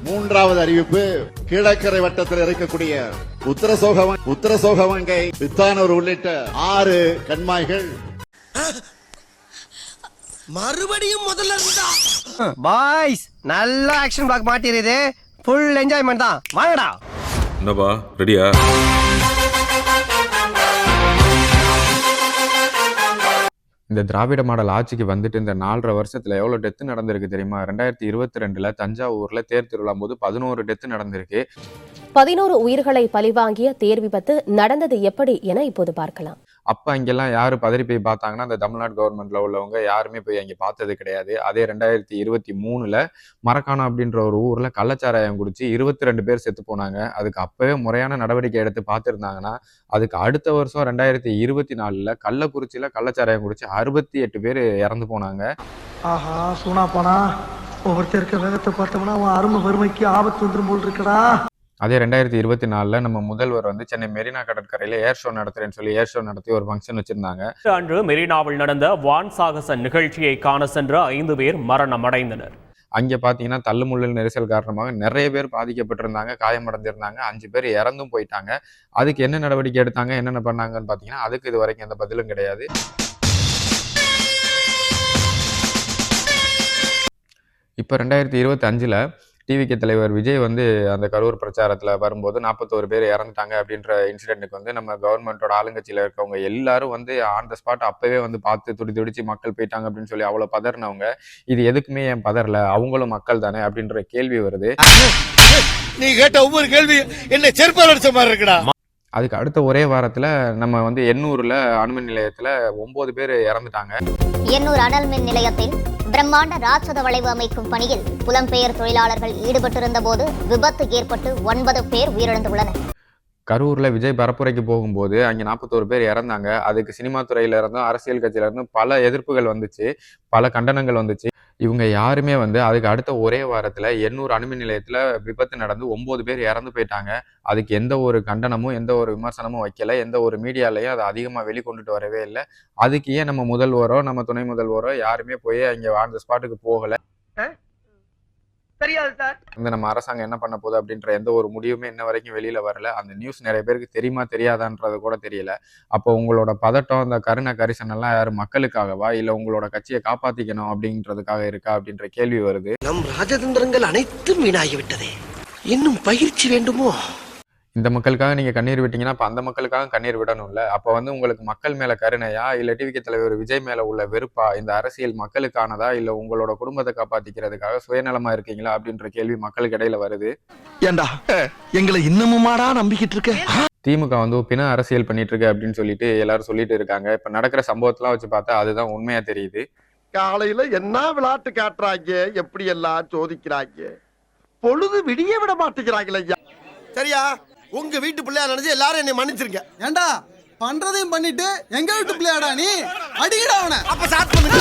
மூன்றாவது அறிவிப்பு, கீழக்கரை வட்டத்தில் இருக்கக்கூடிய உத்தரசோகவங்கை, வித்தானூர் உள்ளிட்ட 6 கண்மாய்கள் மறுபடியும் முதல்ல இருந்தா. பாய்ஸ் நல்ல ஆக்ஷன் பிளாக் மாட்டிருது. ஃபுல் என்ஜாய்மெண்ட் தான். வாங்கடா. என்னப்பா ரெடியா? இந்த திராவிட மாடல் ஆட்சிக்கு வந்துட்டு இந்த 4.5 வருஷத்துல எவ்வளவு டெத்து நடந்திருக்கு தெரியுமா? 2022 தஞ்சாவூர்ல தேர் திருவிழா போது 11 டெத்து நடந்திருக்கு. 11 உயிர்களை பலிவாங்கிய தேர் விபத்து நடந்தது எப்படி என இப்போது பார்க்கலாம். அப்ப அங்கெல்லாம் யாரு பதறி போய் பார்த்தாங்கன்னா, அந்த தமிழ்நாடு கவர்மெண்ட்ல உள்ளவங்க யாருமே போய் அங்க பார்த்தது கிடையாது. அதே 2023 மரக்காணம் அப்படின்ற ஒரு ஊர்ல கள்ளச்சாராயம் குடிச்சு 22 பேர் செத்து போனாங்க. அதுக்கு அப்பவே முறையான நடவடிக்கை எடுத்து பார்த்திருந்தாங்கன்னா, அதுக்கு அடுத்த வருஷம் 2024 கள்ளக்குறிச்சியில கள்ளச்சாராயம் குடிச்சு 68 பேர் இறந்து போனாங்க. ஆஹா சூனா போனா ஒவ்வொருத்தருக்கு வேகத்தை பார்த்தோம்னா அவன் அருமை வறுமைக்கு ஆபத்து வந்துடும் போல் இருக்கடா. அதே 2024 நம்ம முதல்வர் வந்து சென்னை மெரினா கடற்கரையில ஏர் ஷோ நடத்துறேன்னு சொல்லி ஏர் ஷோ நடத்தி ஒரு ஃபங்க்ஷன் வச்சிருந்தாங்க. அன்று மெரினாவில் நடந்த வான் சாகச நிகழ்ச்சியை காண சென்ற 5 பேர் மரணம் அடைந்தனர். அங்க பாத்தீங்கன்னா தள்ளுமுள்ளு நெரிசல் காரணமாக நிறைய பேர் பாதிக்கப்பட்டிருந்தாங்க, காயமடைஞ்சிருந்தாங்க, 5 பேர் இறந்தும் போயிட்டாங்க. அதுக்கு என்ன நடவடிக்கை எடுத்தாங்க, என்னென்ன பண்ணாங்கன்னு பாத்தீங்கன்னா அதுக்கு இது வரைக்கும் எந்த பதிலும் கிடையாது. இப்போ 2025 டிவிகே தலைவர் விஜய் வந்து அந்த கரூர் பிரச்சாரத்துல வரும்போது 41 பேர் இறந்துட்டாங்க அப்படின்ற இன்சிடென்ட்டுக்கு வந்து நம்ம கவர்மெண்டோட ஆளுங்கட்சியில இருக்கவங்க எல்லாரும் வந்து ஆன் த ஸ்பாட் அப்பவே வந்து பார்த்து துடிச்சு மக்கள் போயிட்டாங்க அப்படின்னு சொல்லி அவ்வளவு பதறினவங்க, இது எதுக்குமே ஏன் பதறல, அவங்களும் மக்கள் தானே அப்படின்ற கேள்வி வருது. நீ கேட்ட ஒவ்வொரு கேள்வி என்ன செருப்பால் அடிச்ச மாதிரி இருக்குடா. அதுக்கு அடுத்த ஒரே வாரத்துல நம்ம வந்து எண்ணூர்ல அணுமின் நிலையத்துல 9 பேர் இறந்துட்டாங்க. எண்ணூர் அனல் மின் நிலையத்தில் பிரம்மாண்ட ராட்சத வளைவு அமைக்கும் பணியில் புலம்பெயர் தொழிலாளர்கள் ஈடுபட்டிருந்த போது விபத்து ஏற்பட்டு 9 பேர் உயிரிழந்துள்ளனர். கரூர்ல விஜய் பரப்புரைக்கு போகும்போது அங்க 41 பேர் இறந்தாங்க. அதுக்கு சினிமா துறையில இருந்தும் அரசியல் கட்சியில இருந்தும் பல எதிர்ப்புகள் வந்துச்சு, பல கண்டனங்கள் வந்துச்சு. இவங்க யாருமே வந்து அதுக்கு அடுத்த ஒரே வாரத்துல எண்ணூர் அணுமின் நிலையத்துல விபத்து நடந்து 9 பேர் இறந்து போயிட்டாங்க. அதுக்கு எந்த ஒரு கண்டனமும் எந்த ஒரு விமர்சனமும் வைக்கல, எந்த ஒரு மீடியாலையும் அதை அதிகமா வெளிக்கொண்டுட்டு வரவே இல்லை. அதுக்கு ஏன் நம்ம முதல்வரோ நம்ம துணை முதல்வரோ யாருமே போய் அங்க அந்த ஸ்பாட்டுக்கு போகல. தெரியாது சார். வந்து நம்ம அரசாங்கம் என்ன பண்ண போகுது அப்படின்ற எந்த ஒரு முடிவுமே இன்ன வரைக்கும் வெளியில வரல. அந்த நியூஸ் நிறைய பேருக்கு தெரியுமா தெரியாதான்றது கூட தெரியல. அப்போ உங்களோட பதட்டம், இந்த கருணை கரிசனம் எல்லாம் யாரு மக்களுக்காகவா இல்ல உங்களோட கட்சியை காப்பாத்திக்கணும் அப்படின்றதுக்காக இருக்கா அப்படின்ற கேள்வி வருது. நம் ராஜதந்திரங்கள் அனைத்தும் வீணாகிவிட்டதே, இன்னும் பயிற்சி வேண்டுமோ? இந்த மக்களுக்காக நீங்க கண்ணீர் விட்டீங்கன்னா அப்ப அந்த மக்களுக்காக கண்ணீர் விடணும்ல. அப்ப வந்து உங்களுக்கு மக்கள் மேல கருணையா இல்ல டிவிகே தலைவர் விஜய் மேல உள்ள வெறுப்பா? இந்த அரசியல் மக்களுக்கானதா இல்ல உங்களோட குடும்பத்தை காப்பாத்திக்கிறதுக்காக சுயநலமா இருக்கீங்களா அப்படின்ற கேள்வி மக்களுக்கு இடையில வருது. ஏண்டா எங்களை இன்னமுமாடா நம்பிக்கிட்டு இருக்க? திமுக வந்து பிண அரசியல் பண்ணிட்டு இருக்கு அப்படின்னு சொல்லிட்டு எல்லாரும் சொல்லிட்டு இருக்காங்க. இப்ப நடக்கிற சம்பவத்தெல்லாம் வச்சு பார்த்தா அதுதான் உண்மையா தெரியுது. காலையில என்ன விளையாட்டு காட்டுறாங்க, எப்படி எல்லாம் சோதிக்கிறாங்க, பொழுது விடிய விட மாட்டேங்கிறாங்களே. சரியா? உங்க வீட்டு பிள்ளையா நினைச்சு எல்லாரும் என்னை மன்னிச்சிருங்க. ஏண்டா பண்றதையும் பண்ணிட்டு எங்க வீட்டு பிள்ளையாடா நீ? அடிக்கடா அவனை. அப்ப ஸ்டார்ட் பண்ணுங்க.